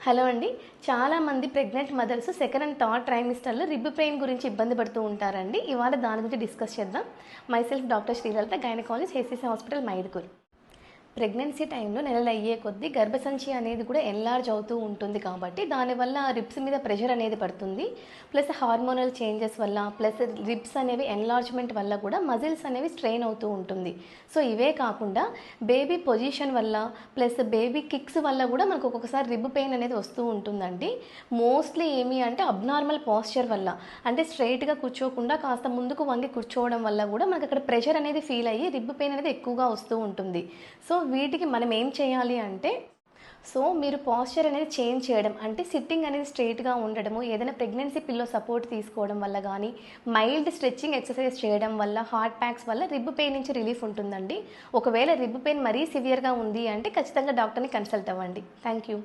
Hello అండి. చాలామంది pregnant mothers second and third ట్రైమిస్టర్‌లో రిబ్ పెయిన్ గురించి ఇబ్బంది పడుతూ ఉంటారండి. ఇవాళ దాని గురించి డిస్కస్ చేద్దాం. Myself doctor Srilalitha, gynaecologist, HCC hospital, Mydukur. Pregnancy టైంలో నెలలు అయ్యే కొద్దీ గర్భసంచి అనేది కూడా ఎన్లార్జ్ అవుతూ ఉంటుంది కాబట్టి దానివల్ల రిబ్స్ మీద ప్రెషర్ అనేది పడుతుంది. ప్లస్ హార్మోనల్ చేంజెస్ వల్ల, ప్లస్ రిబ్స్ అనేవి ఎన్లార్జ్మెంట్ వల్ల కూడా మజిల్స్ అనేవి స్ట్రెయిన్ అవుతూ ఉంటుంది. సో ఇవే కాకుండా బేబీ పొజిషన్ వల్ల, ప్లస్ బేబీ కిక్స్ వల్ల కూడా మనకు ఒక్కొక్కసారి రిబ్ పెయిన్ అనేది వస్తూ ఉంటుందండి. మోస్ట్లీ ఏమి అంటే అబ్నార్మల్ పాస్చర్ వల్ల, అంటే స్ట్రైట్గా కూర్చోకుండా కాస్త ముందుకు వంగి కూర్చోవడం వల్ల కూడా మనకు అక్కడ ప్రెషర్ అనేది ఫీల్ అయ్యి రిబ్ పెయిన్ అనేది ఎక్కువగా వస్తూ ఉంటుంది. సో వీటికి మనం ఏం చేయాలి అంటే, మీరు పాస్చర్ అనేది చేంజ్ చేయడం, అంటే సిట్టింగ్ అనేది స్ట్రెయిట్‌గా ఉండడము, ఏదైనా ప్రెగ్నెన్సీ పిల్లో సపోర్ట్ తీసుకోవడం వల్ల గానీ, మైల్డ్ స్ట్రెచింగ్ ఎక్సర్సైజ్ చేయడం వల్ల, హాట్ ప్యాక్స్ వల్ల రిబ్ పెయిన్ నుంచి రిలీఫ్ ఉంటుందండి. ఒకవేళ రిబ్ పెయిన్ మరీ సివియర్‌గా ఉంది అంటే ఖచ్చితంగా డాక్టర్‌ని కన్సల్ట్ అవ్వండి. Thank you.